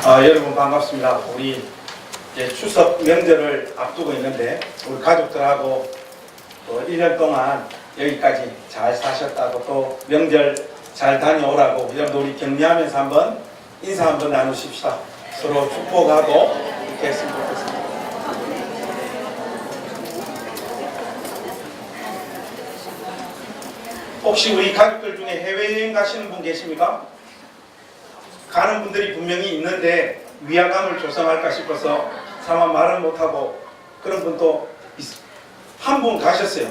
여러분 반갑습니다. 우리 이제 추석 명절을 앞두고 있는데 우리 가족들하고 또 1년 동안 여기까지 잘 사셨다고 또 명절 잘 다녀오라고 여러분 우리 격려하면서 한번 인사 한번 나누십시다. 서로 축복하고 이렇게 했으면 좋겠습니다. 혹시 우리 가족들 중에 해외여행 가시는 분 계십니까? 가는 분들이 분명히 있는데 위화감을 조성할까 싶어서 차마 말을 못하고 그런 분도 한 분 가셨어요.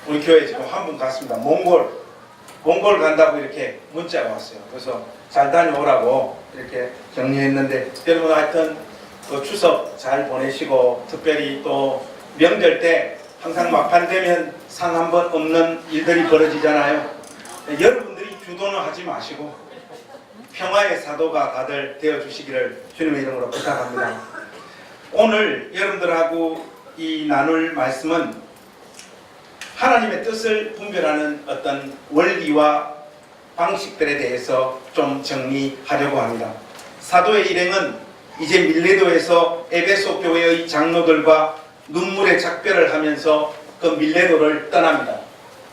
우리 교회 지금 한 분 갔습니다. 몽골 간다고 이렇게 문자가 왔어요. 그래서 잘 다녀오라고 이렇게 격려했는데 여러분 하여튼 그 추석 잘 보내시고 특별히 또 명절 때 항상 막판 되면 상 한 번 없는 일들이 벌어지잖아요. 여러분들이 주도는 하지 마시고 평화의 사도가 다들 되어주시기를 주님의 이름으로 부탁합니다. 오늘 여러분들하고 이 나눌 말씀은 하나님의 뜻을 분별하는 어떤 원리와 방식들에 대해서 좀 정리하려고 합니다. 사도의 일행은 이제 밀레도에서 에베소 교회의 장로들과 눈물의 작별을 하면서 그 밀레도를 떠납니다.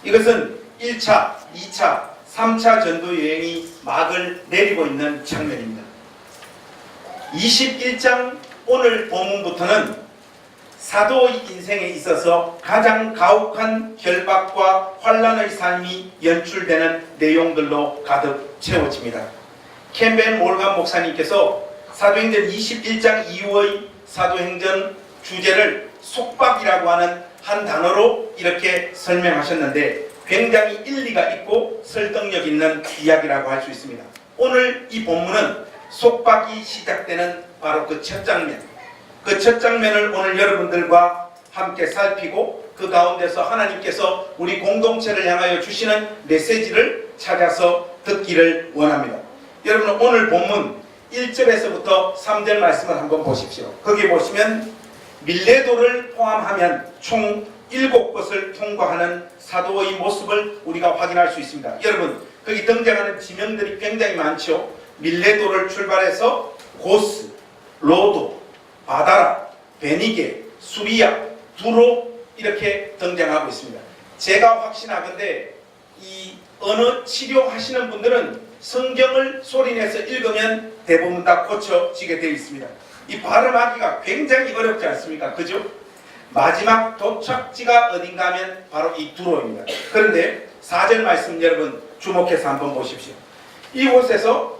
이것은 1차, 2차, 3차 전도 여행이 막을 내리고 있는 장면입니다. 21장 오늘 본문부터는 사도의 인생에 있어서 가장 가혹한 결박과 환난의 삶이 연출되는 내용들로 가득 채워집니다. 캠벨 몰간 목사님께서 사도행전 21장 이후의 사도행전 주제를 속박이라고 하는 한 단어로 이렇게 설명하셨는데 굉장히 일리가 있고 설득력 있는 이야기라고 할 수 있습니다. 오늘 이 본문은 속박이 시작되는 바로 그 첫 장면, 그 첫 장면을 오늘 여러분들과 함께 살피고 그 가운데서 하나님께서 우리 공동체를 향하여 주시는 메시지를 찾아서 듣기를 원합니다. 여러분 오늘 본문 1절에서부터 3절 말씀을 한번 보십시오. 거기 보시면 밀레도를 포함하면 총 7곳을 통과하는 사도의 모습을 우리가 확인할 수 있습니다. 여러분 거기 등장하는 지명들이 굉장히 많죠. 밀레도를 출발해서 고스, 로도, 바다라, 베니게, 수리아, 두로 이렇게 등장하고 있습니다. 제가 확신하건대 이 언어 치료하시는 분들은 성경을 소리내서 읽으면 대부분 다 고쳐지게 되어 있습니다. 이 발음하기가 굉장히 어렵지 않습니까? 그죠? 마지막 도착지가 어딘가 하면 바로 이 두로입니다. 그런데 4절 말씀 여러분 주목해서 한번 보십시오. 이곳에서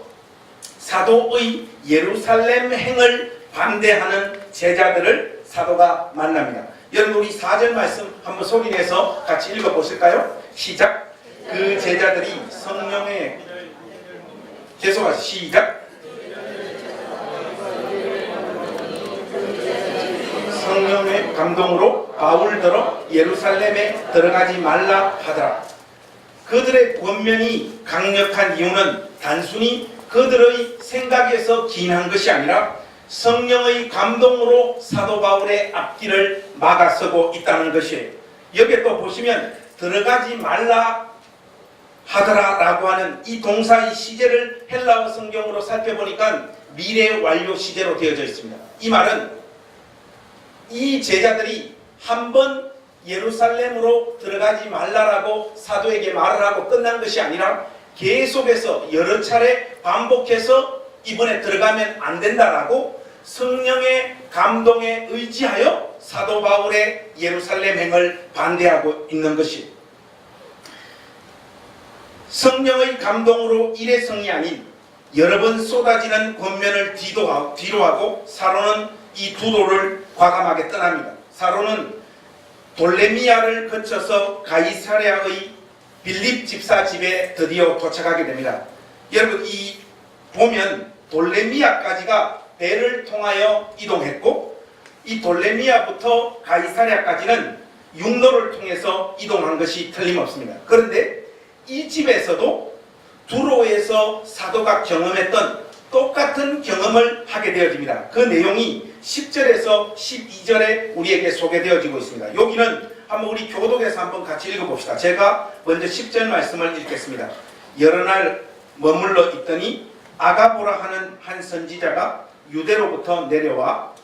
사도의 예루살렘 행을 반대하는 제자들을 사도가 만납니다. 여러분 우리 4절 말씀 한번 소리내서 같이 읽어보실까요? 시작. 그 제자들이 성령의 계속하세요. 시작. 성령의 감동으로 바울더러 예루살렘에 들어가지 말라 하더라. 그들의 권면이 강력한 이유는 단순히 그들의 생각에서 기인한 것이 아니라 성령의 감동으로 사도 바울의 앞길을 막아서고 있다는 것이에요. 여기에 또 보시면 들어가지 말라 하더라 라고 하는 이 동사의 시제를 헬라어 성경으로 살펴보니까 미래 완료 시제로 되어져 있습니다. 이 말은 이 제자들이 한번 예루살렘으로 들어가지 말라라고 사도에게 말을 하고 끝난 것이 아니라 계속해서 여러 차례 반복해서 이번에 들어가면 안 된다라고 성령의 감동에 의지하여 사도 바울의 예루살렘 행을 반대하고 있는 것이 성령의 감동으로 일회성이 아닌 여러 번 쏟아지는 권면을 뒤로 하고 사로는 이 두로를 과감하게 떠납니다. 사로는 돌레미아를 거쳐서 가이사랴의 빌립 집사 집에 드디어 도착하게 됩니다. 여러분 이 보면 돌레미아까지가 배를 통하여 이동했고 이 돌레미아부터 가이사랴까지는 육로를 통해서 이동한 것이 틀림없습니다. 그런데 이 집에서도 두로에서 사도가 경험했던 똑같은 경험을 하게 되어집니다. 그 내용이 10절에서 12절에 우리에게 소개되어지고 있습니다. 여기는 한번 우리 교독에서 한번 같이 읽어봅시다. 제가 먼저 10절 말씀을 읽겠습니다. 여러 날 머물러 있더니 아가보라 하는 한 선지자가 유대로부터 내려와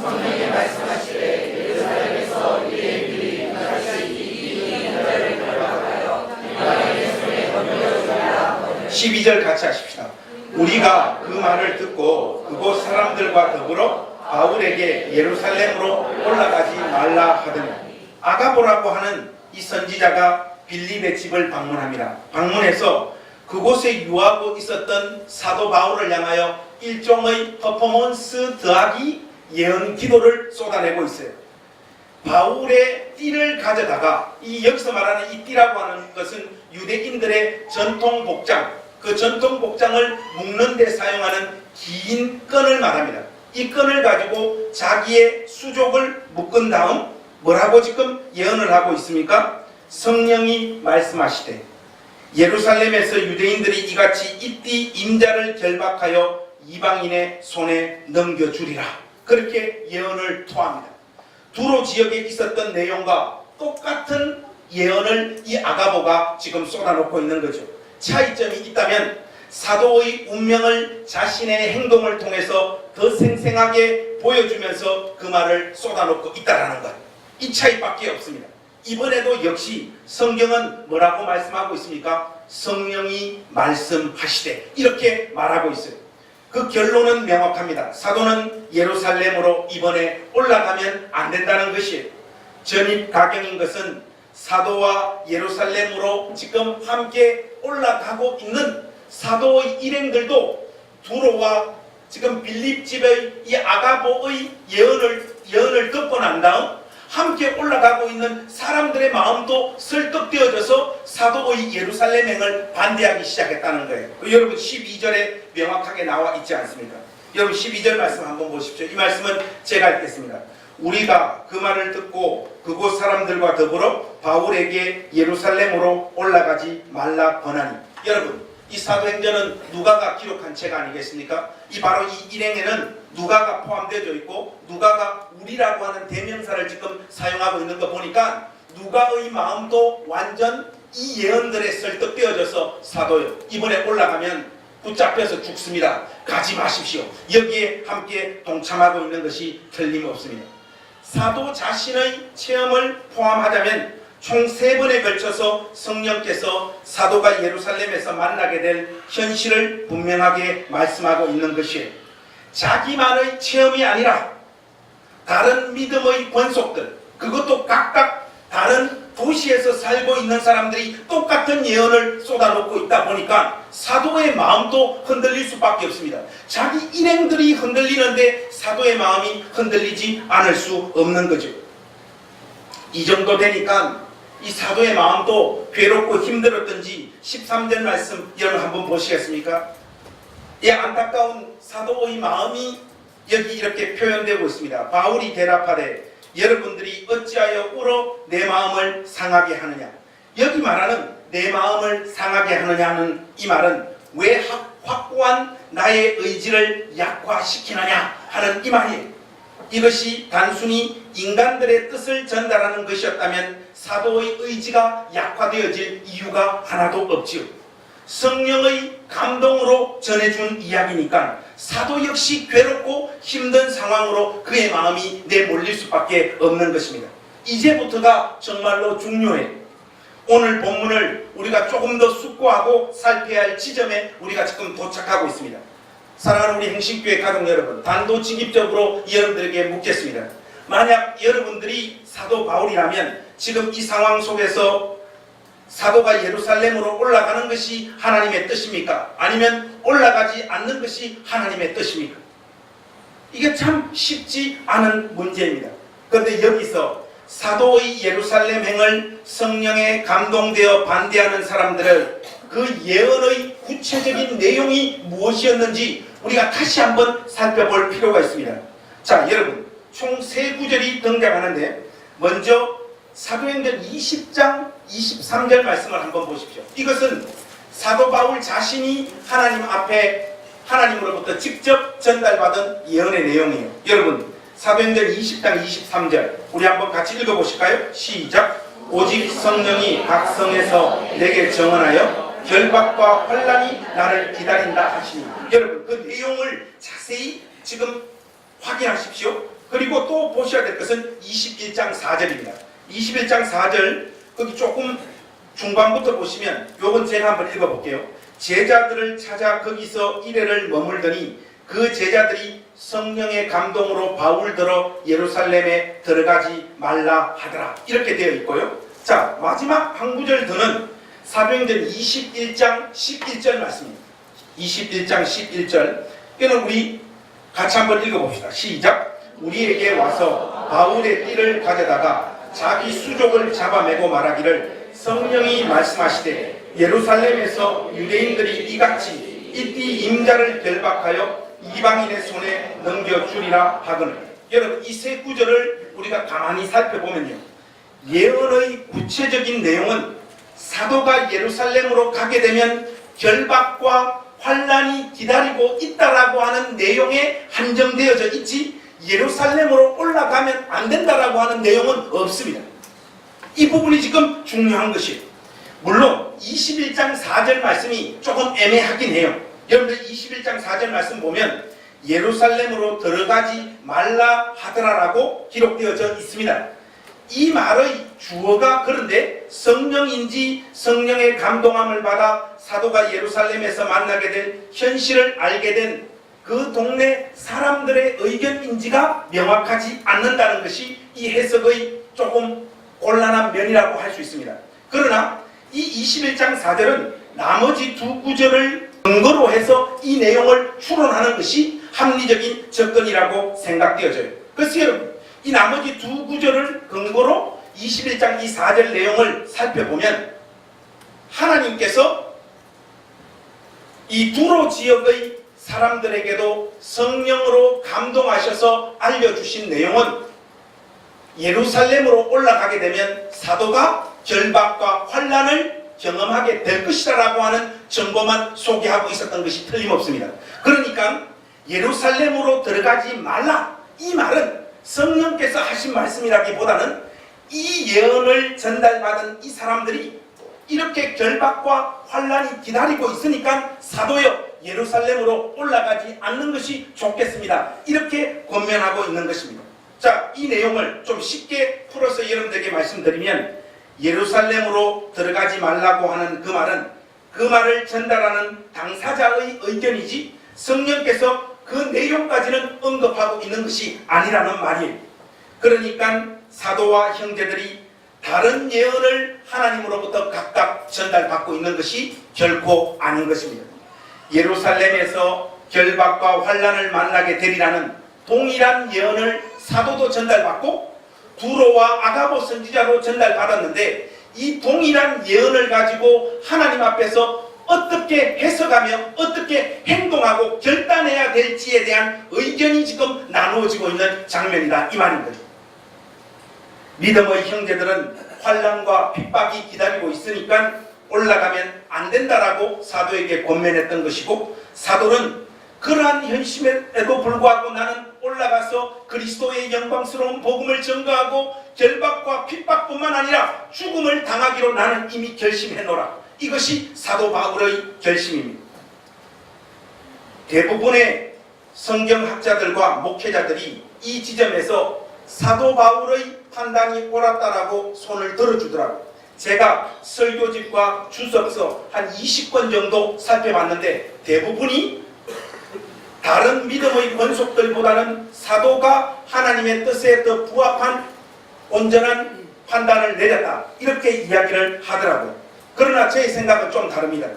성령이 말씀하시되 예루살렘에서 유대인들이 다시 이 인자를 결박하여 이방인의 손에 넘겨주리라. 12절 같이 하십시다. 우리가 그 말을 듣고 그곳 사람들과 더불어 바울에게 예루살렘으로 올라가지 말라 하더니 아가보라고 하는 이 선지자가 빌립의 집을 방문합니다. 방문해서 그곳에 유하고 있었던 사도 바울을 향하여 일종의 퍼포먼스 더하기 예언 기도를 쏟아내고 있어요. 바울의 띠를 가져다가 이 여기서 말하는 이 띠라고 하는 것은 유대인들의 전통 복장, 그 전통 복장을 묶는 데 사용하는 긴 끈을 말합니다. 이 끈을 가지고 자기의 수족을 묶은 다음 뭐라고 지금 예언을 하고 있습니까? 성령이 말씀하시되 예루살렘에서 유대인들이 이같이 이띠 임자를 결박하여 이방인의 손에 넘겨주리라. 그렇게 예언을 토합니다. 두로 지역에 있었던 내용과 똑같은 예언을 이 아가보가 지금 쏟아놓고 있는 거죠. 차이점이 있다면 사도의 운명을 자신의 행동을 통해서 더 생생하게 보여주면서 그 말을 쏟아놓고 있다는 것. 이 차이밖에 없습니다. 이번에도 역시 성경은 뭐라고 말씀하고 있습니까? 성령이 말씀하시되 이렇게 말하고 있어요. 그 결론은 명확합니다. 사도는 예루살렘으로 이번에 올라가면 안 된다는 것이에요. 전입 가경인 것은 사도와 예루살렘으로 지금 함께 올라가고 있는 사도의 일행들도 두로와 지금 빌립 집의 이 아가보의 예언을 듣고 난 다음 함께 올라가고 있는 사람들의 마음도 설득되어져서 사도의 예루살렘행을 반대하기 시작했다는 거예요. 여러분 12절에 명확하게 나와 있지 않습니까? 여러분 12절 말씀 한번 보십시오. 이 말씀은 제가 읽겠습니다. 우리가 그 말을 듣고 그곳 사람들과 더불어 바울에게 예루살렘으로 올라가지 말라 권하니. 여러분 이 사도행전은 누가가 기록한 책 아니겠습니까? 이 바로 이 일행에는 누가가 포함되어 있고 누가가 우리라고 하는 대명사를 지금 사용하고 있는 거 보니까 누가의 마음도 완전 이 예언들에 설득되어져서 사도요, 이번에 올라가면 붙잡혀서 죽습니다. 가지 마십시오. 여기에 함께 동참하고 있는 것이 틀림없습니다. 사도 자신의 체험을 포함하자면 총 3번에 걸쳐서 성령께서 사도가 예루살렘에서 만나게 될 현실을 분명하게 말씀하고 있는 것이에요. 자기만의 체험이 아니라 다른 믿음의 권속들, 그것도 각각 다른 도시에서 살고 있는 사람들이 똑같은 예언을 쏟아놓고 있다 보니까 사도의 마음도 흔들릴 수밖에 없습니다. 자기 일행들이 흔들리는데 사도의 마음이 흔들리지 않을 수 없는 거죠. 이 정도 되니까 이 사도의 마음도 괴롭고 힘들었던지 13절 말씀 여러분 한번 보시겠습니까? 이 안타까운 사도의 마음이 여기 이렇게 표현되고 있습니다. 바울이 대답하되 여러분들이 어찌하여 울어 내 마음을 상하게 하느냐. 여기 말하는 내 마음을 상하게 하느냐는 이 말은 왜 확고한 나의 의지를 약화시키느냐 하는 이 말이에요. 이것이 단순히 인간들의 뜻을 전달하는 것이었다면 사도의 의지가 약화되어질 이유가 하나도 없지요. 성령의 감동으로 전해준 이야기니까 사도 역시 괴롭고 힘든 상황으로 그의 마음이 내몰릴 수밖에 없는 것입니다. 이제부터가 정말로 중요해요. 오늘 본문을 우리가 조금 더 숙고하고 살펴야 할 지점에 우리가 지금 도착하고 있습니다. 사랑하는 우리 행신교회 가족 여러분, 단도직입적으로 여러분들에게 묻겠습니다. 만약 여러분들이 사도 바울이라면 지금 이 상황 속에서 사도가 예루살렘으로 올라가는 것이 하나님의 뜻입니까? 아니면 올라가지 않는 것이 하나님의 뜻입니까? 이게 참 쉽지 않은 문제입니다. 그런데 여기서 사도의 예루살렘행을 성령에 감동되어 반대하는 사람들을 그 예언의 구체적인 내용이 무엇이었는지 우리가 다시 한번 살펴볼 필요가 있습니다. 자, 여러분, 총 3구절이 등장하는데 먼저 사도행전 20장 23절 말씀을 한번 보십시오. 이것은 사도 바울 자신이 하나님 앞에 하나님으로부터 직접 전달받은 예언의 내용이에요. 여러분, 사도행전 20장 23절 우리 한번 같이 읽어보실까요? 시작. 오직 성령이 각 성에서 내게 정언하여 결박과 환난이 나를 기다린다 하시니. 여러분 그 내용을 자세히 지금 확인하십시오. 그리고 또 보셔야 될 것은 21장 4절입니다. 21장 4절 거기 조금 중반부터 보시면 요건 제가 한번 읽어볼게요. 제자들을 찾아 거기서 이래를 머물더니 그 제자들이 성령의 감동으로 바울더러 예루살렘에 들어가지 말라 하더라. 이렇게 되어 있고요. 자, 마지막 한 구절 더는 사도행전 21장 11절 말씀입니다. 21장 11절. 이거는 우리 같이 한번 읽어봅시다. 시작. 우리에게 와서 바울의 띠를 가져다가 자기 수족을 잡아매고 말하기를 성령이 말씀하시되 예루살렘에서 유대인들이 이같이 이 띠 임자를 결박하여 이방인의 손에 넘겨주리라 하거늘. 여러분 이 세 구절을 우리가 가만히 살펴보면요, 예언의 구체적인 내용은 사도가 예루살렘으로 가게 되면 결박과 환난이 기다리고 있다라고 하는 내용에 한정되어져 있지 예루살렘으로 올라가면 안 된다라고 하는 내용은 없습니다. 이 부분이 지금 중요한 것이에요. 물론 21장 4절 말씀이 조금 애매하긴 해요. 여러분들 21장 4절 말씀 보면 예루살렘으로 들어가지 말라 하더라라고 기록되어져 있습니다. 이 말의 주어가 그런데 성령인지 성령의 감동함을 받아 사도가 예루살렘에서 만나게 된 현실을 알게 된 그 동네 사람들의 의견인지가 명확하지 않는다는 것이 이 해석의 조금 곤란한 면이라고 할 수 있습니다. 그러나 이 21장 4절은 나머지 두 구절을 근거로 해서 이 내용을 추론하는 것이 합리적인 접근이라고 생각되어져요. 그래서 여러분 이 나머지 두 구절을 근거로 21장 이 4절 내용을 살펴보면 하나님께서 이 두로 지역의 사람들에게도 성령으로 감동하셔서 알려주신 내용은 예루살렘으로 올라가게 되면 사도가 결박과 환난을 경험하게 될 것이라고 하는 정보만 소개하고 있었던 것이 틀림없습니다. 그러니까 예루살렘으로 들어가지 말라, 이 말은 성령께서 하신 말씀이라기보다는 이 예언을 전달받은 이 사람들이 이렇게 결박과 환난이 기다리고 있으니까 사도여 예루살렘으로 올라가지 않는 것이 좋겠습니다. 이렇게 권면하고 있는 것입니다. 자, 이 내용을 좀 쉽게 풀어서 여러분들에게 말씀드리면 예루살렘으로 들어가지 말라고 하는 그 말을 전달하는 당사자의 의견이지 성령께서 그 내용까지는 언급하고 있는 것이 아니라는 말이에요. 그러니까 사도와 형제들이 다른 예언을 하나님으로부터 각각 전달받고 있는 것이 결코 아닌 것입니다. 예루살렘에서 결박과 환난을 만나게 되리라는 동일한 예언을 사도도 전달받고 두로와 아가보 선지자로 전달받았는데 이 동일한 예언을 가지고 하나님 앞에서 어떻게 해석하며 어떻게 행동하고 결단해야 될지에 대한 의견이 지금 나누어지고 있는 장면이다, 이 말입니다. 믿음의 형제들은 환난과 핍박이 기다리고 있으니까 올라가면 안 된다라고 사도에게 권면했던 것이고, 사도는 그러한 현실에도 불구하고 나는 올라가서 그리스도의 영광스러운 복음을 전가하고 결박과 핍박뿐만 아니라 죽음을 당하기로 나는 이미 결심해놓으라. 이것이 사도 바울의 결심입니다. 대부분의 성경학자들과 목회자들이 이 지점에서 사도 바울의 판단이 옳았다라고 손을 들어주더라고요. 제가 설교집과 주석서 한 20권 정도 살펴봤는데 대부분이 다른 믿음의 권속들보다는 사도가 하나님의 뜻에 더 부합한 온전한 판단을 내렸다, 이렇게 이야기를 하더라고요. 그러나 제 생각은 좀 다릅니다.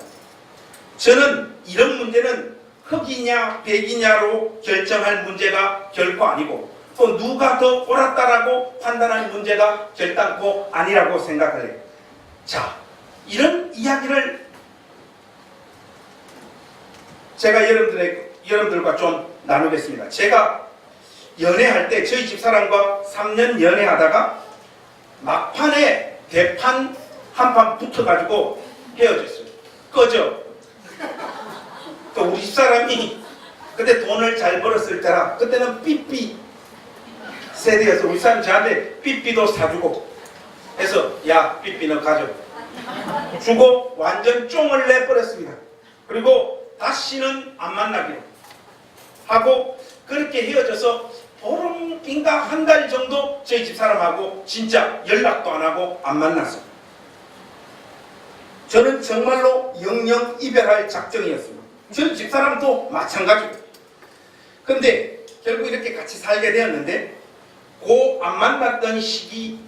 저는 이런 문제는 흑이냐 백이냐로 결정할 문제가 결코 아니고 또 누가 더 옳았다라고 판단할 문제가 결단코 아니라고 생각을 해요. 자, 이런 이야기를 제가 여러분들과 좀 나누겠습니다. 제가 연애할 때 저희 집사람과 3년 연애하다가 막판에 대판 한 판 붙어가지고 헤어졌어요. 꺼져. 또 우리 집사람이 그때 돈을 잘 벌었을 때라 그때는 삐삐 세대여서 우리 사람이 저한테 삐삐도 사주고 해서 야 삐삐 너 가져 주고 완전 쫑을 내버렸습니다. 그리고 다시는 안 만나기로 하고 그렇게 헤어져서 보름인가 한 달 정도 저희 집사람하고 진짜 연락도 안 하고 안 만났어요. 저는 정말로 영영 이별할 작정이었습니다. 저희 집사람도 마찬가지고. 근데 결국 이렇게 같이 살게 되었는데 그 안 만났던 시기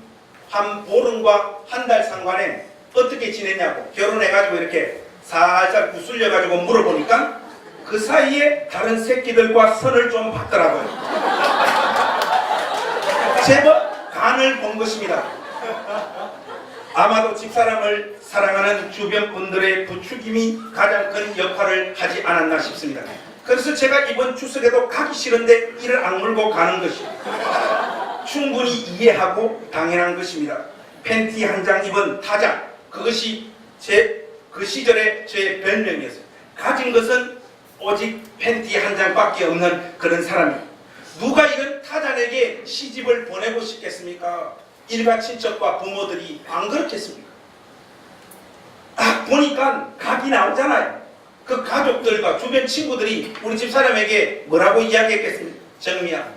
한 보름과 한 달 상관에 어떻게 지냈냐고 결혼해가지고 이렇게 살살 구슬려가지고 물어보니까 그 사이에 다른 새끼들과 선을 좀 봤더라고요. 제법 간을 본 것입니다. 아마도 집사람을 사랑하는 주변 분들의 부추김이 가장 큰 역할을 하지 않았나 싶습니다. 그래서 제가 이번 추석에도 가기 싫은데 이를 악물고 가는 것이 충분히 이해하고 당연한 것입니다. 팬티 한 장 입은 타자, 그것이 그 시절의 제 별명이었어요. 가진 것은 오직 팬티 한 장밖에 없는 그런 사람이에요. 누가 이런 타잔에게 시집을 보내고 싶겠습니까? 일가 친척과 부모들이 안 그렇겠습니까? 보니까 각이 나오잖아요. 그 가족들과 주변 친구들이 우리 집사람에게 뭐라고 이야기했겠습니까? 정미야,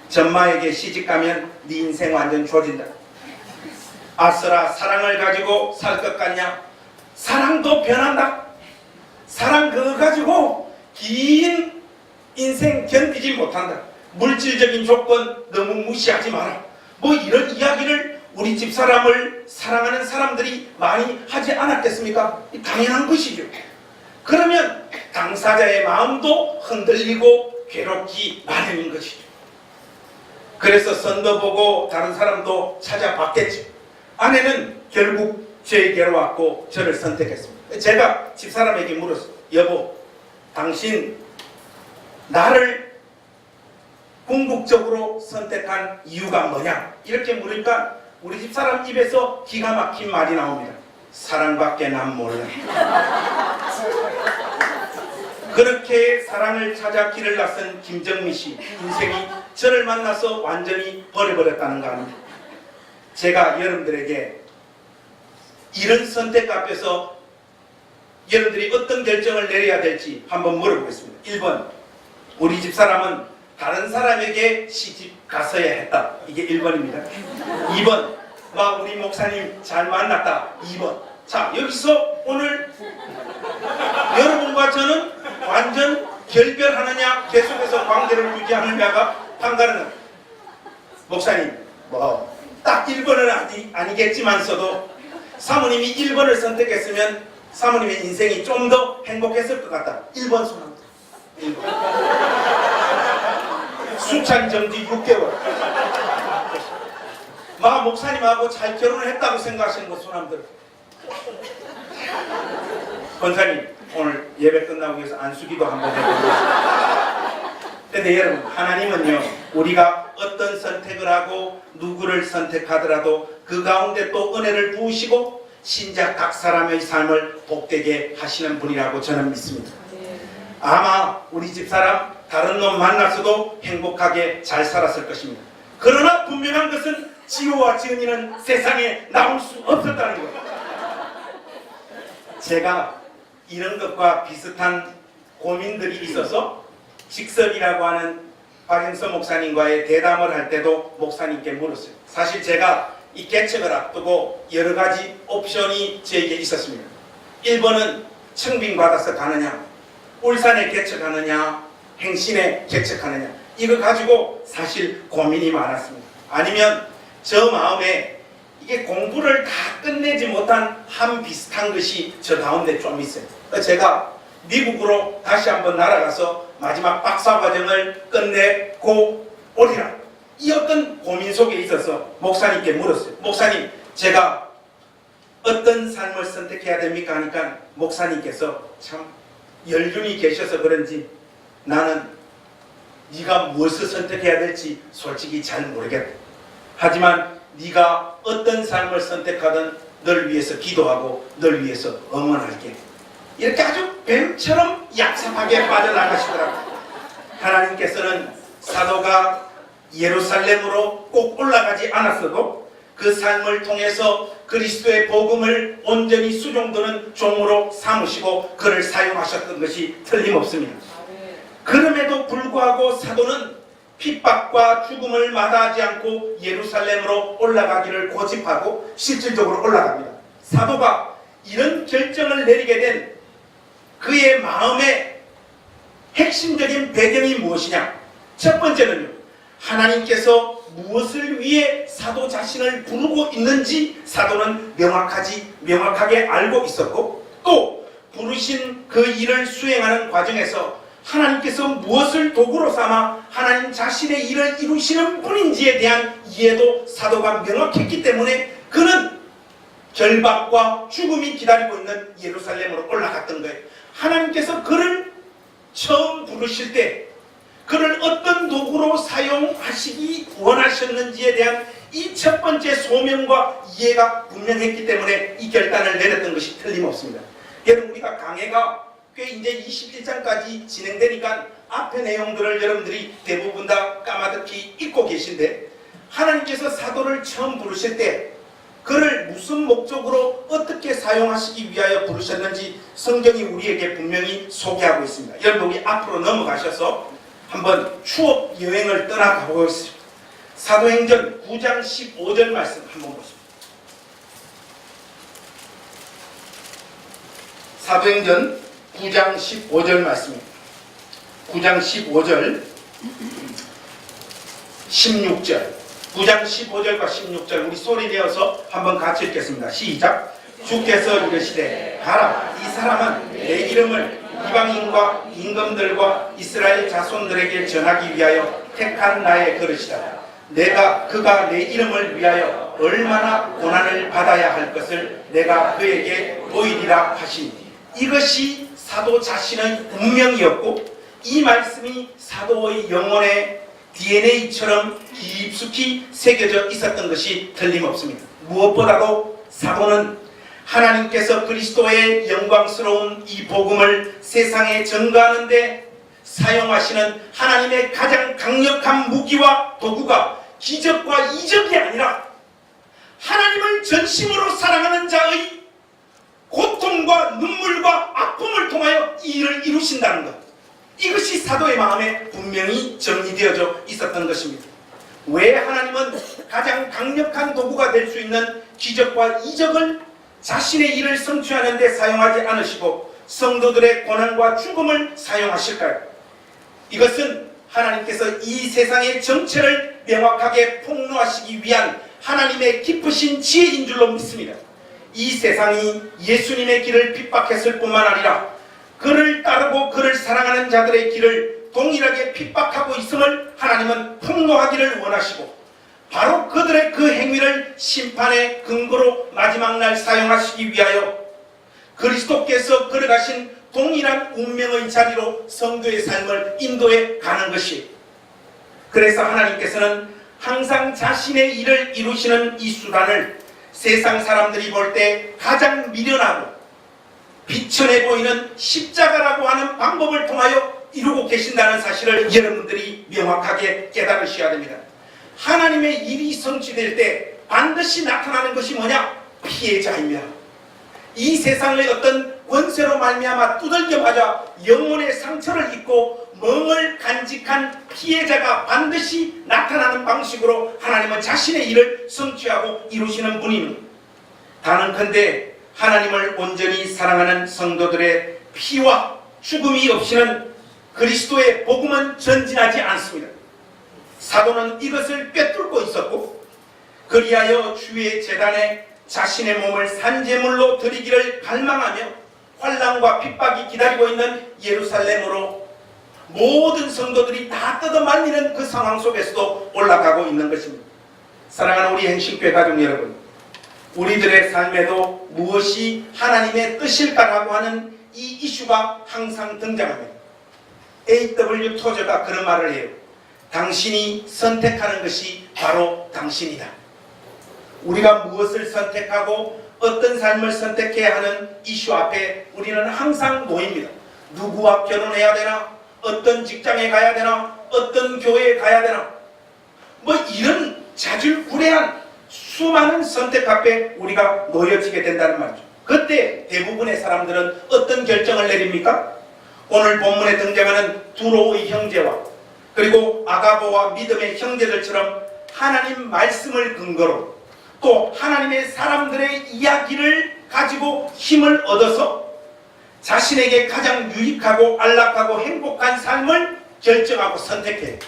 전마에게 시집가면 네 인생 완전 좋아진다. 아싸라, 사랑을 가지고 살 것 같냐? 사랑도 변한다. 사랑 그거 가지고 긴 인생 견디지 못한다. 물질적인 조건 너무 무시하지 마라. 뭐 이런 이야기를 우리 집사람을 사랑하는 사람들이 많이 하지 않았겠습니까? 당연한 것이죠. 그러면 당사자의 마음도 흔들리고 괴롭기 마련인 것이죠. 그래서 선도 보고 다른 사람도 찾아봤겠죠. 아내는 결국 저에게로 왔고 저를 선택했습니다. 제가 집사람에게 물었어요. 여보, 당신 나를 궁극적으로 선택한 이유가 뭐냐? 이렇게 물으니까 우리 집사람 입에서 기가 막힌 말이 나옵니다. 사랑밖에 난 몰라. 그렇게 사랑을 찾아 길을 나선 김정미 씨 인생이 저를 만나서 완전히 버려버렸다는 거 아닙니까? 제가 여러분들에게 이런 선택 앞에서 여러분들이 어떤 결정을 내려야 될지 한번 물어보겠습니다. 1번, 우리 집사람은 다른 사람에게 시집 갔어야 했다. 이게 1번입니다. 2번, 우리 목사님 잘 만났다. 2번. 자, 여기서 오늘 여러분과 저는 완전 결별하느냐 계속해서 관계를 유지하느냐가 판가르는 목사님 딱 1번은 아니겠지만서도 사모님이 1번을 선택했으면 사모님의 인생이 좀 더 행복했을 것 같다. 1번 손합니다. 1번. 수찬 정지 6개월. 목사님하고 잘 결혼을 했다고 생각하시는 거 손 한번 들어. 권사님 오늘 예배 끝나고 해서 안수기도 한번 해보겠습니다. 근데 여러분, 하나님은요 우리가 어떤 선택을 하고 누구를 선택하더라도 그 가운데 또 은혜를 부으시고 신자 각 사람의 삶을 복되게 하시는 분이라고 저는 믿습니다. 아마 우리 집사람 다른 놈 만났어도 행복하게 잘 살았을 것입니다. 그러나 분명한 것은 지호와 지은이는 세상에 나올 수 없었다는 거예요. 제가 이런 것과 비슷한 고민들이 있어서 직설이라고 하는 박영서 목사님과의 대담을 할 때도 목사님께 물었어요. 사실 제가 이 개척을 앞두고 여러 가지 옵션이 저에게 있었습니다. 1번은 청빙받아서 가느냐, 울산에 개척하느냐, 행신에 개척하느냐, 이거 가지고 사실 고민이 많았습니다. 아니면 저 마음에 이게 공부를 다 끝내지 못한 한 비슷한 것이 저 가운데 좀 있어요. 제가 미국으로 다시 한번 날아가서 마지막 박사과정을 끝내고 오리라, 이 어떤 고민 속에 있어서 목사님께 물었어요. 목사님, 제가 어떤 삶을 선택해야 됩니까? 하니까 목사님께서 참 연륜이 계셔서 그런지 나는 네가 무엇을 선택해야 될지 솔직히 잘 모르겠다. 하지만 네가 어떤 삶을 선택하든 널 위해서 기도하고 널 위해서 응원할게. 이렇게 아주 뱀처럼 얍삽하게 빠져나가시더라고요. 하나님께서는 사도가 예루살렘으로 꼭 올라가지 않았어도 그 삶을 통해서 그리스도의 복음을 온전히 수종드는 종으로 삼으시고 그를 사용하셨던 것이 틀림없습니다. 그럼에도 불구하고 사도는 핍박과 죽음을 마다하지 않고 예루살렘으로 올라가기를 고집하고 실질적으로 올라갑니다. 사도가 이런 결정을 내리게 된 그의 마음의 핵심적인 배경이 무엇이냐? 첫 번째는요, 하나님께서 무엇을 위해 사도 자신을 부르고 있는지 사도는 명확하게 알고 있었고, 또 부르신 그 일을 수행하는 과정에서 하나님께서 무엇을 도구로 삼아 하나님 자신의 일을 이루시는 분인지에 대한 이해도 사도가 명확했기 때문에 그는 결박과 죽음이 기다리고 있는 예루살렘으로 올라갔던 거예요. 하나님께서 그를 처음 부르실 때 그를 어떤 도구로 사용하시기 원하셨는지에 대한 이 첫 번째 소명과 이해가 분명했기 때문에 이 결단을 내렸던 것이 틀림없습니다. 여러분, 우리가 강해가 꽤 이제 21장까지 진행되니까 앞의 내용들을 여러분들이 대부분 다 까마득히 읽고 계신데, 하나님께서 사도를 처음 부르실 때 그를 무슨 목적으로 어떻게 사용하시기 위하여 부르셨는지 성경이 우리에게 분명히 소개하고 있습니다. 여러분, 우리 앞으로 넘어가셔서 한번 추억 여행을 떠나가 보겠습니다. 사도행전 9장 15절 말씀 한번 보십시오. 사도행전 9장 15절 말씀입니다. 9장 15절 16절 9장 15절과 16절 우리 소리 내어서 한번 같이 읽겠습니다. 시작. 주께서 이르시되 가라, 이 사람은 내 이름을 이방인과 임금들과 이스라엘 자손들에게 전하기 위하여 택한 나의 그릇이다. 내가 그가 내 이름을 위하여 얼마나 고난을 받아야 할 것을 내가 그에게 보이리라 하시니, 이것이 사도 자신의 운명이었고 이 말씀이 사도의 영혼의 DNA처럼 깊숙이 새겨져 있었던 것이 틀림없습니다. 무엇보다도 사도는 하나님께서 그리스도의 영광스러운 이 복음을 세상에 전가하는 데 사용하시는 하나님의 가장 강력한 무기와 도구가 기적과 이적이 아니라 하나님을 전심으로 사랑하는 자의 고통과 눈물과 아픔을 통하여 이 일을 이루신다는 것, 이것이 사도의 마음에 분명히 정리되어져 있었던 것입니다. 왜 하나님은 가장 강력한 도구가 될 수 있는 기적과 이적을 자신의 일을 성취하는 데 사용하지 않으시고 성도들의 고난과 죽음을 사용하실까요? 이것은 하나님께서 이 세상의 정체를 명확하게 폭로하시기 위한 하나님의 깊으신 지혜인 줄로 믿습니다. 이 세상이 예수님의 길을 핍박했을 뿐만 아니라 그를 따르고 그를 사랑하는 자들의 길을 동일하게 핍박하고 있음을 하나님은 폭로하기를 원하시고, 바로 그들의 그 행위를 심판의 근거로 마지막 날 사용하시기 위하여 그리스도께서 걸어가신 동일한 운명의 자리로 성도의 삶을 인도해 가는 것이에요. 그래서 하나님께서는 항상 자신의 일을 이루시는 이 수단을 세상 사람들이 볼 때 가장 미련하고 비천해 보이는 십자가라고 하는 방법을 통하여 이루고 계신다는 사실을 여러분들이 명확하게 깨달으셔야 됩니다. 하나님의 일이 성취될 때 반드시 나타나는 것이 뭐냐? 피해자이며, 이 세상의 어떤 권세로 말미암아 두들겨 맞아 영혼의 상처를 입고 멍을 간직한 피해자가 반드시 나타나는 방식으로 하나님은 자신의 일을 성취하고 이루시는 분입니다. 단언컨대 하나님을 온전히 사랑하는 성도들의 피와 죽음이 없이는 그리스도의 복음은 전진하지 않습니다. 사도는 이것을 꿰뚫고 있었고, 그리하여 주의 제단에 자신의 몸을 산제물로 드리기를 갈망하며 환난과 핍박이 기다리고 있는 예루살렘으로 모든 성도들이 다 뜯어말리는 그 상황 속에서도 올라가고 있는 것입니다. 사랑하는 우리 행신교회 가족 여러분, 우리들의 삶에도 무엇이 하나님의 뜻일까라고 하는 이 이슈가 항상 등장합니다. A.W. 토저가 그런 말을 해요. 당신이 선택하는 것이 바로 당신이다. 우리가 무엇을 선택하고 어떤 삶을 선택해야 하는 이슈 앞에 우리는 항상 놓입니다. 누구와 결혼해야 되나? 어떤 직장에 가야 되나? 어떤 교회에 가야 되나? 뭐 이런 자질구레한 수많은 선택 앞에 우리가 놓여지게 된다는 말이죠. 그때 대부분의 사람들은 어떤 결정을 내립니까? 오늘 본문에 등장하는 두로의 형제와 그리고 아가보와 믿음의 형제들처럼 하나님 말씀을 근거로 또 하나님의 사람들의 이야기를 가지고 힘을 얻어서 자신에게 가장 유익하고 안락하고 행복한 삶을 결정하고 선택해요.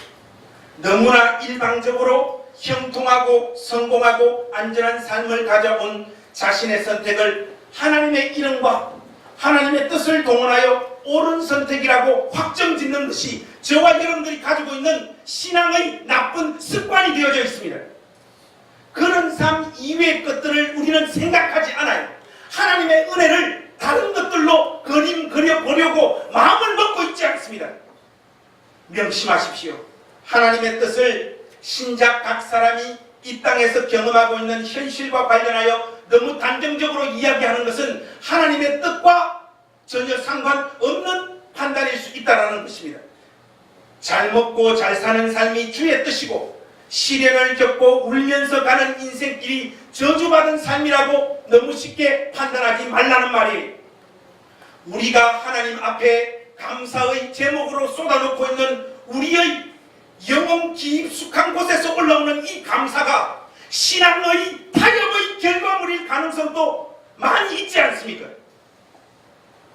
너무나 일방적으로 형통하고 성공하고 안전한 삶을 가져온 자신의 선택을 하나님의 이름과 하나님의 뜻을 동원하여 옳은 선택이라고 확정짓는 것이 저와 여러분들이 가지고 있는 신앙의 나쁜 습관이 되어져 있습니다. 그런 삶 이외의 것들을 우리는 생각하지 않아요. 하나님의 은혜를 다른 것들로 그려보려고 마음을 먹고 있지 않습니다. 명심하십시오. 하나님의 뜻을 신작 각 사람이 이 땅에서 경험하고 있는 현실과 관련하여 너무 단정적으로 이야기하는 것은 하나님의 뜻과 전혀 상관없는 판단일 수 있다는 것입니다. 잘 먹고 잘 사는 삶이 주의 뜻이고 시련을 겪고 울면서 가는 인생길이 저주받은 삶이라고 너무 쉽게 판단하지 말라는 말이에요. 우리가 하나님 앞에 감사의 제목으로 쏟아놓고 있는 우리의 영혼 깊숙한 곳에서 올라오는 이 감사가 신앙의 타협의 결과물일 가능성도 많이 있지 않습니까?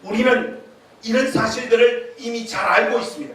우리는 이런 사실들을 이미 잘 알고 있습니다.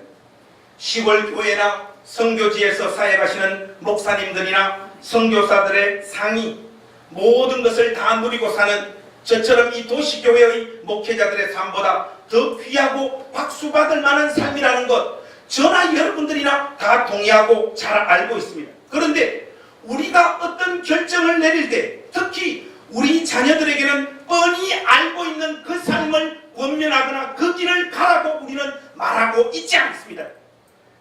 시골 교회나 선교지에서 사역하시는 목사님들이나 선교사들의 상이 모든 것을 다 누리고 사는 저처럼 이 도시교회의 목회자들의 삶보다 더 귀하고 박수받을 만한 삶이라는 것 저나 여러분들이나 다 동의하고 잘 알고 있습니다. 그런데 우리가 어떤 결정을 내릴 때 특히 우리 자녀들에게는 뻔히 알고 있는 그 삶을 권면하거나 그 길을 가라고 우리는 말하고 있지 않습니다.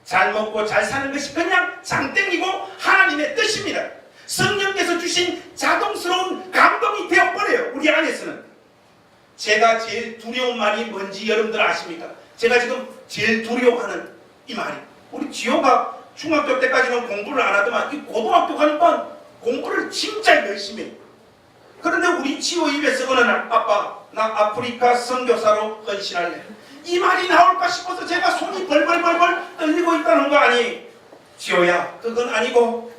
잘 먹고 잘 사는 것이 그냥 장땡이고 하나님의 뜻입니다. 성령께서 주신 자동스러운 감동이 되어버려요. 우리 안에서는. 제가 제일 두려운 말이 뭔지 여러분들 아십니까? 제가 지금 제일 두려워하는 이 말이 우리 지호가 중학교 때까지는 공부를 안 하더만 이 고등학교 가니까 공부를 진짜 열심히 해요. 그런데 우리 지호 입에서 어느 날 아빠 나 아프리카 선교사로 헌신할래 이 말이 나올까 싶어서 제가 손이 벌벌벌벌 떨리고 있다는 거 아니에요. 지호야 그건 아니고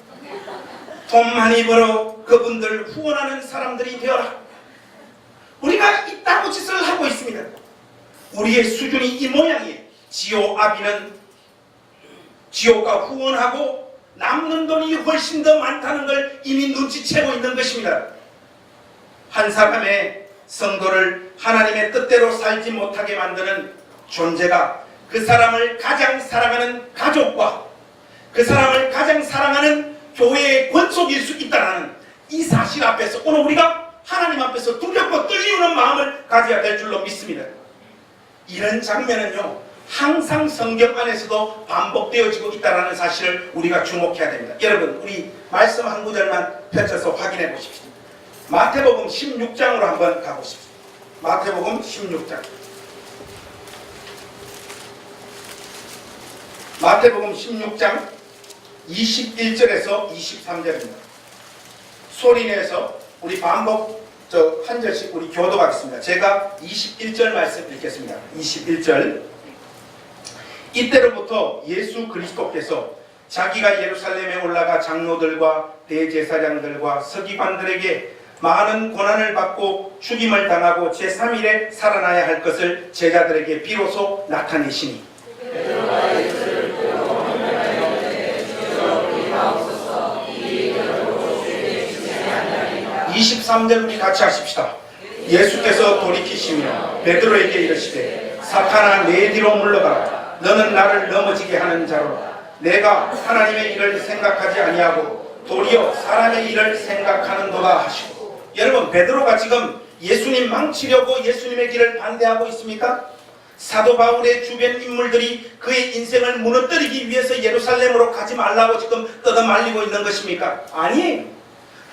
돈 많이 벌어 그분들 후원하는 사람들이 되어라. 우리가 이따구 짓을 하고 있습니다. 우리의 수준이 이 모양이에요. 지호 아비는 지호가 후원하고 남는 돈이 훨씬 더 많다는 걸 이미 눈치채고 있는 것입니다. 한 사람의 성도를 하나님의 뜻대로 살지 못하게 만드는 존재가 그 사람을 가장 사랑하는 가족과 그 사람을 가장 사랑하는 교회의 권속일 수 있다는 이 사실 앞에서 오늘 우리가 하나님 앞에서 두렵고 떨리는 마음을 가져야 될 줄로 믿습니다. 이런 장면은요 항상 성경 안에서도 반복되어지고 있다는 사실을 우리가 주목해야 됩니다. 여러분 우리 말씀 한 구절만 펼쳐서 확인해 보십시오. 마태복음 16장으로 한번 가보십시오. 마태복음 16장. 마태복음 16장 21절에서 23절입니다. 소리내서 우리 반복 한 절씩 우리 교도하겠습니다. 제가 21절 말씀 읽겠습니다. 21절. 이때로부터 예수 그리스도께서 자기가 예루살렘에 올라가 장로들과 대제사장들과 서기관들에게 많은 고난을 받고 죽임을 당하고 제3일에 살아나야 할 것을 제자들에게 비로소 나타내시니 23절 우리 같이 하십시다. 예수께서 돌이키시며 베드로에게 이르시되 사탄아 내 뒤로 물러가라. 너는 나를 넘어지게 하는 자로라. 내가 하나님의 일을 생각하지 아니하고 도리어 사람의 일을 생각하는도다 하시고. 여러분 베드로가 지금 예수님 망치려고 예수님의 길을 반대하고 있습니까? 사도 바울의 주변 인물들이 그의 인생을 무너뜨리기 위해서 예루살렘으로 가지 말라고 지금 뜯어말리고 있는 것입니까? 아니에요.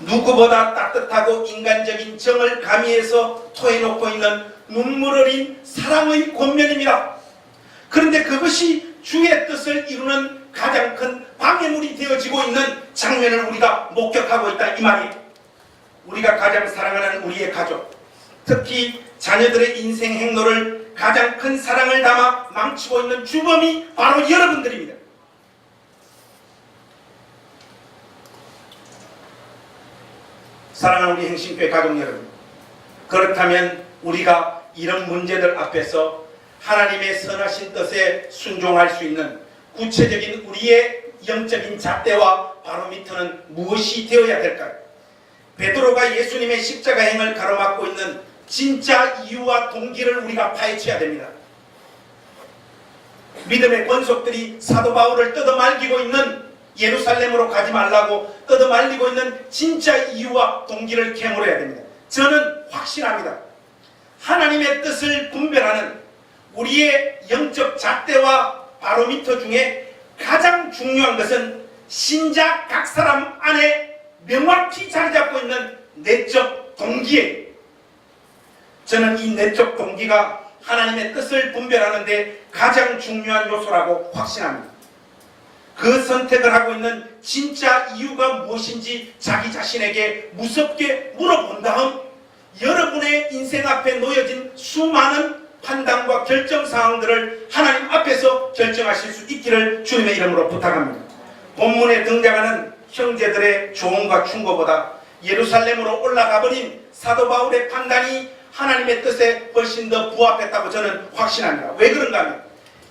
누구보다 따뜻하고 인간적인 정을 가미해서 토해놓고 있는 눈물 어린 사랑의 권면입니다. 그런데 그것이 주의 뜻을 이루는 가장 큰 방해물이 되어지고 있는 장면을 우리가 목격하고 있다 이 말이에요. 우리가 가장 사랑하는 우리의 가족, 특히 자녀들의 인생 행로를 가장 큰 사랑을 담아 망치고 있는 주범이 바로 여러분들입니다. 사랑하는 우리 행신교회 가족 여러분, 그렇다면 우리가 이런 문제들 앞에서 하나님의 선하신 뜻에 순종할 수 있는 구체적인 우리의 영적인 잣대와 바로미터는 무엇이 되어야 될까요? 베드로가 예수님의 십자가행을 가로막고 있는 진짜 이유와 동기를 우리가 파헤쳐야 됩니다. 믿음의 권속들이 사도 바울을 뜯어말리고 있는 예루살렘으로 가지 말라고 뜯어말리고 있는 진짜 이유와 동기를 캐물어야 됩니다. 저는 확신합니다. 하나님의 뜻을 분별하는 우리의 영적 잣대와 바로미터 중에 가장 중요한 것은 신자 각 사람 안에 명확히 자리 잡고 있는 내적 동기예요. 저는 이 내적 동기가 하나님의 뜻을 분별하는 데 가장 중요한 요소라고 확신합니다. 그 선택을 하고 있는 진짜 이유가 무엇인지 자기 자신에게 무섭게 물어본 다음 여러분의 인생 앞에 놓여진 수많은 판단과 결정 사항들을 하나님 앞에서 결정하실 수 있기를 주님의 이름으로 부탁합니다. 본문에 등장하는 형제들의 조언과 충고보다 예루살렘으로 올라가버린 사도 바울의 판단이 하나님의 뜻에 훨씬 더 부합했다고 저는 확신합니다. 왜 그런가 하면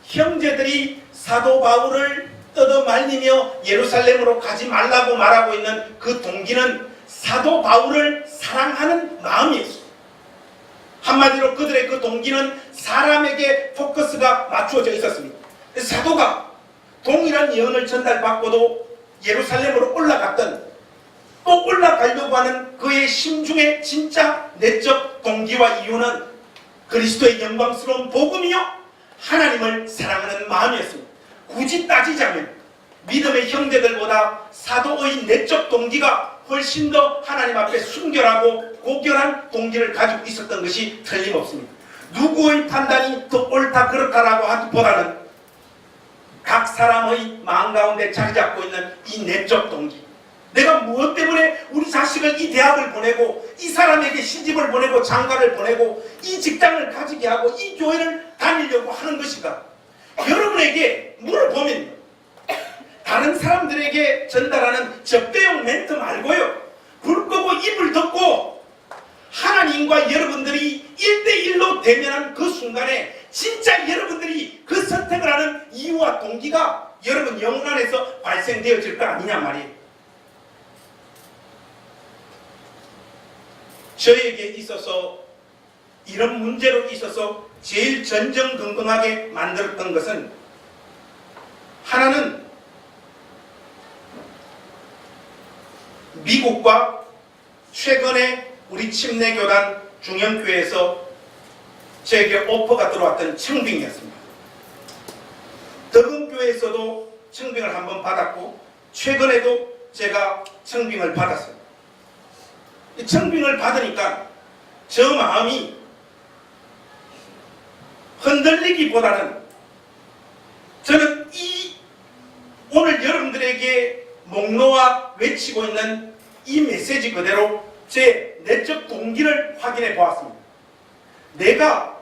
형제들이 사도 바울을 뜯어말리며 예루살렘으로 가지 말라고 말하고 있는 그 동기는 사도 바울을 사랑하는 마음이었습니다. 한마디로 그들의 그 동기는 사람에게 포커스가 맞추어져 있었습니다. 사도가 동일한 예언을 전달받고도 예루살렘으로 올라갔던 또 올라가려고 하는 그의 심중의 진짜 내적 동기와 이유는 그리스도의 영광스러운 복음이요 하나님을 사랑하는 마음이었습니다. 굳이 따지자면 믿음의 형제들보다 사도의 내적 동기가 훨씬 더 하나님 앞에 순결하고 고결한 동기를 가지고 있었던 것이 틀림없습니다. 누구의 판단이 더 옳다 그렇다라고 하기보다는 각 사람의 마음 가운데 자리 잡고 있는 이 내적 동기, 내가 무엇 때문에 우리 자식을 이 대학을 보내고 이 사람에게 시집을 보내고 장가를 보내고 이 직장을 가지게 하고 이 교회를 다니려고 하는 것인가? 여러분에게 물어보면 다른 사람들에게 전달하는 접대용 멘트 말고요, 불 끄고 입을 덮고 하나님과 여러분들이 1대1로 대면한 그 순간에 진짜 여러분들이 그 선택을 하는 이유와 동기가 여러분 영혼 안에서 발생되어질 거 아니냐 말이에요. 저에게 있어서 이런 문제로 있어서 제일 전정긍긍하게 만들었던 것은, 하나는 미국과 최근에 우리 침례교단 중형교회에서 제게 오퍼가 들어왔던 청빙이었습니다. 덕음교회에서도 청빙을 한번 받았고 최근에도 제가 청빙을 받았어요. 이 청빙을 받으니까 저 마음이 흔들리기보다는 저는 이 오늘 여러분들에게 목놓아 외치고 있는 이 메시지 그대로 제 내적 동기를 확인해 보았습니다. 내가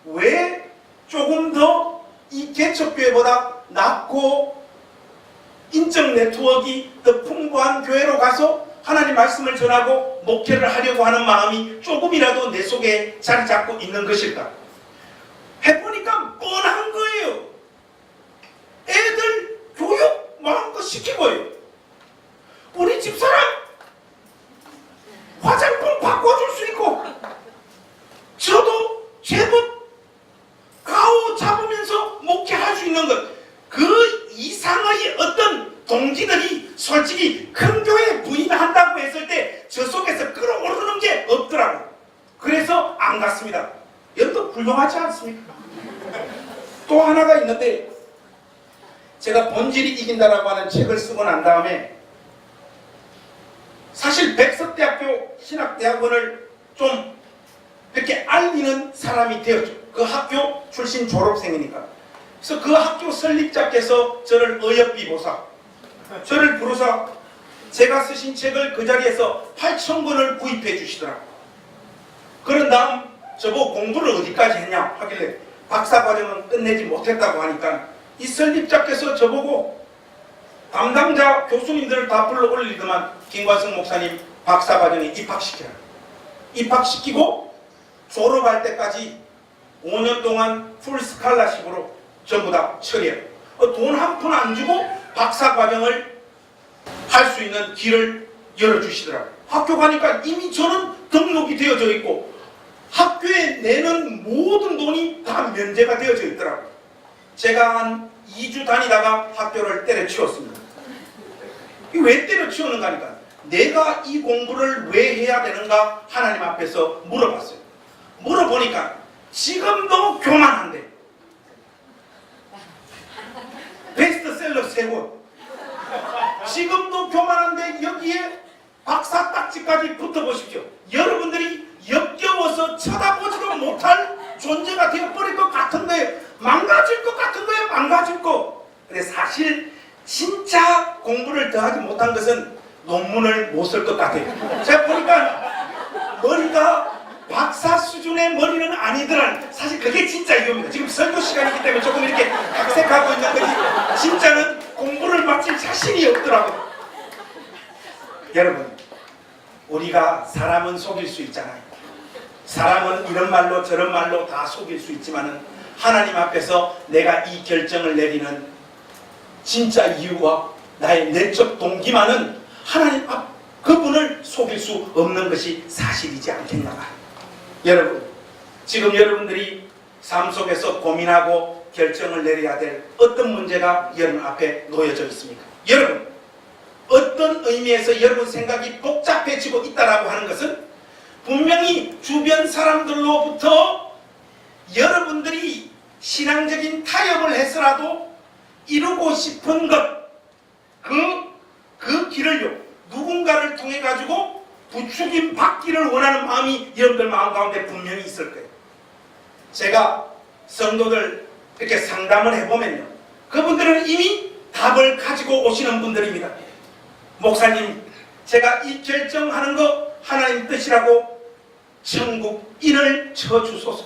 왜 조금 더 이 개척교회보다 낫고 인적 네트워크가 더 풍부한 교회로 가서 하나님 말씀을 전하고 목회를 하려고 하는 마음이 조금이라도 내 속에 자리 잡고 있는 것일까? 해보니까 뻔한 거예요. 애들 교육 마음껏 시키고요. 우리 집사람 화장품 바꿔줄 수 있고, 저도 제법 가오 잡으면서 목회할 수 있는 것, 그 이상의 어떤 동기들이 솔직히 큰 교회에 부임한다고 했을 때 저 속에서 끌어오르는 게 없더라고요. 그래서 안 갔습니다. 이것도 훌륭하지 않습니까? 또 하나가 있는데, 제가 본질이 이긴다라고 하는 책을 쓰고 난 다음에 사실 백석대학교 신학대학원을 좀 이렇게 알리는 사람이 되었죠. 그 학교 출신 졸업생이니까. 그래서 그 학교 설립자께서 저를 어여삐 보사, 저를 부르사 제가 쓰신 책을 그 자리에서 8,000권을 구입해 주시더라고요. 그런 다음 저보고 공부를 어디까지 했냐 하길래 박사과정은 끝내지 못했다고 하니까 이 설립자께서 저보고 담당자 교수님들을 다 불러 올리더만 김관성 목사님 박사과정에 입학시켜라. 입학시키고 졸업할 때까지 5년 동안 풀 스칼라십으로 전부 다 처리해요. 돈 한 푼 안 주고 박사과정을 할 수 있는 길을 열어주시더라고요. 학교 가니까 이미 저는 등록이 되어져 있고 학교에 내는 모든 돈이 다 면제가 되어져 있더라고요. 제가 한 2주 다니다가 학교를 때려치웠습니다. 왜 때려치웠는가 하니까 내가 이 공부를 왜 해야 되는가 하나님 앞에서 물어봤어요. 물어보니까 지금도 교만한데 베스트셀러 3권 지금도 교만한데 여기에 박사 딱지까지 붙어보십시오. 여러분들이 역겨워서 쳐다보지도 못할 존재가 되어버릴 것 같은데 망가질 것 같은 거예요. 망가질 거. 근데 사실 진짜 공부를 더하지 못한 것은 논문을 못 쓸 것 같아요. 제가 보니까 머리가 박사 수준의 머리는 아니더란 사실 그게 진짜 이유입니다. 지금 설교 시간이기 때문에 조금 이렇게 각색하고 있는 거지 진짜는 공부를 마칠 자신이 없더라고요. 여러분 우리가 사람은 속일 수 있잖아요. 사람은 이런 말로 저런 말로 다 속일 수 있지만은 하나님 앞에서 내가 이 결정을 내리는 진짜 이유와 나의 내적 동기만은 하나님 앞 그분을 속일 수 없는 것이 사실이지 않겠나. 여러분 지금 여러분들이 삶 속에서 고민하고 결정을 내려야 될 어떤 문제가 여러분 앞에 놓여져 있습니까? 여러분 어떤 의미에서 여러분 생각이 복잡해지고 있다라고 하는 것은 분명히 주변 사람들로부터 여러분들이 신앙적인 타협을 해서라도 이루고 싶은 것 그 길을요 누군가를 통해 가지고 부추김 받기를 원하는 마음이 여러분들 마음 가운데 분명히 있을 거예요. 제가 성도들 이렇게 상담을 해보면요 그분들은 이미 답을 가지고 오시는 분들입니다. 목사님 제가 이 결정하는 거 하나님 뜻이라고 천국인을 쳐주소서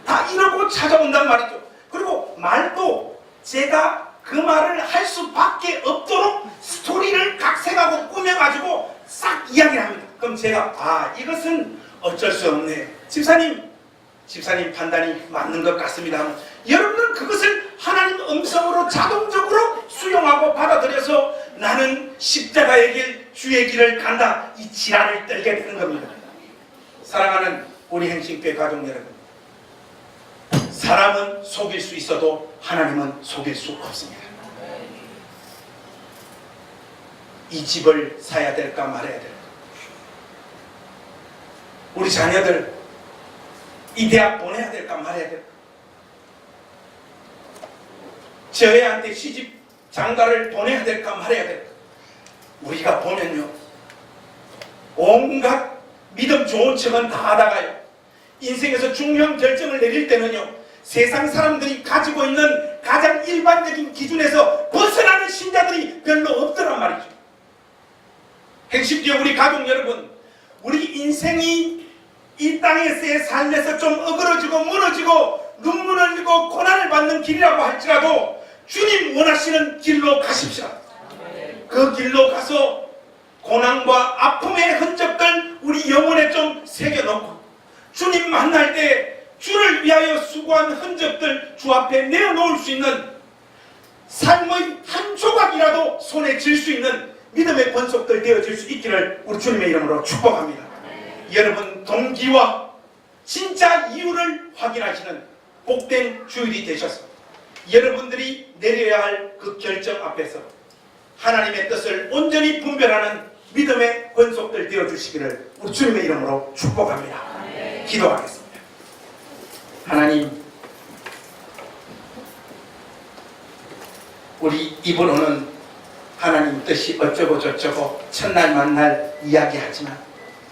다 이러고 찾아온단 말이죠. 그리고 말도 제가 그 말을 할 수밖에 없도록 스토리를 각색하고 꾸며가지고 싹 이야기를 합니다. 그럼 제가 이것은 어쩔 수 없네 집사님 판단이 맞는 것 같습니다. 여러분은 그것을 하나님 음성으로 자동적으로 수용하고 받아들여서 나는 십자가의 길 주의 길을 간다 이 지랄을 떨게 되는 겁니다. 사랑하는 우리 행신교회 가족 여러분 사람은 속일 수 있어도 하나님은 속일 수 없습니다. 이 집을 사야 될까 말아야 될까 우리 자녀들 이 대학 보내야 될까 말아야 될까 저 애한테 시집 장가를 보내야 될까 말아야 될까 우리가 보면요 온갖 믿음 좋은 척은 다 하다가요 인생에서 중요한 결정을 내릴 때는요 세상 사람들이 가지고 있는 가장 일반적인 기준에서 벗어나는 신자들이 별로 없더란 말이죠. 행심교회 우리 가족 여러분 우리 인생이 이 땅에서의 삶에서 좀 어그러지고 무너지고 눈물 흘리고 고난을 받는 길이라고 할지라도 주님 원하시는 길로 가십시오. 그 길로 가서 고난과 아픔의 흔적들 우리 영혼에 좀 새겨놓고 주님 만날 때 주를 위하여 수고한 흔적들 주 앞에 내어놓을 수 있는 삶의 한 조각이라도 손에 쥘 수 있는 믿음의 권속들 되어질 수 있기를 우리 주님의 이름으로 축복합니다. 여러분 동기와 진짜 이유를 확인하시는 복된 주일이 되셔서 여러분들이 내려야 할 그 결정 앞에서 하나님의 뜻을 온전히 분별하는 믿음의 권속들 되어주시기를 우리 주님의 이름으로 축복합니다. 기도하겠습니다. 하나님 우리 입으로는 하나님 뜻이 어쩌고 저쩌고 첫날 만날 이야기하지만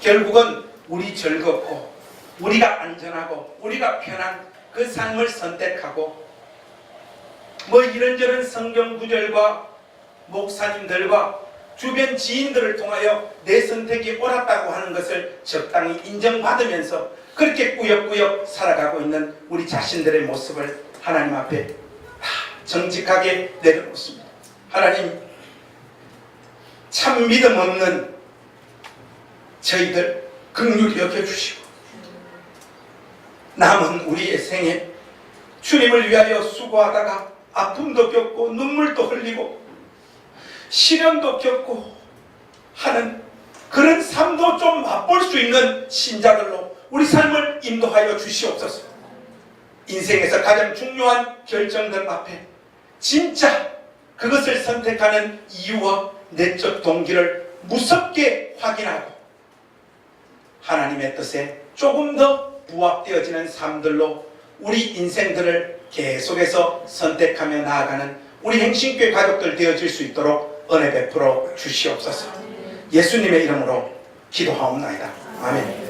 결국은 우리 즐겁고 우리가 안전하고 우리가 편한 그 삶을 선택하고 뭐 이런저런 성경 구절과 목사님들과 주변 지인들을 통하여 내 선택이 옳았다고 하는 것을 적당히 인정받으면서 그렇게 꾸역꾸역 살아가고 있는 우리 자신들의 모습을 하나님 앞에 다 정직하게 내려놓습니다. 하나님, 참 믿음 없는 저희들 긍휼히 여겨주시고 남은 우리의 생에 주님을 위하여 수고하다가 아픔도 겪고 눈물도 흘리고 시련도 겪고 하는 그런 삶도 좀 맛볼 수 있는 신자들로 우리 삶을 인도하여 주시옵소서. 인생에서 가장 중요한 결정들 앞에 진짜 그것을 선택하는 이유와 내적 동기를 무섭게 확인하고 하나님의 뜻에 조금 더 부합되어지는 삶들로 우리 인생들을 계속해서 선택하며 나아가는 우리 행신교회 가족들 되어질 수 있도록 은혜 베풀어 주시옵소서. 예수님의 이름으로 기도하옵나이다. 아멘.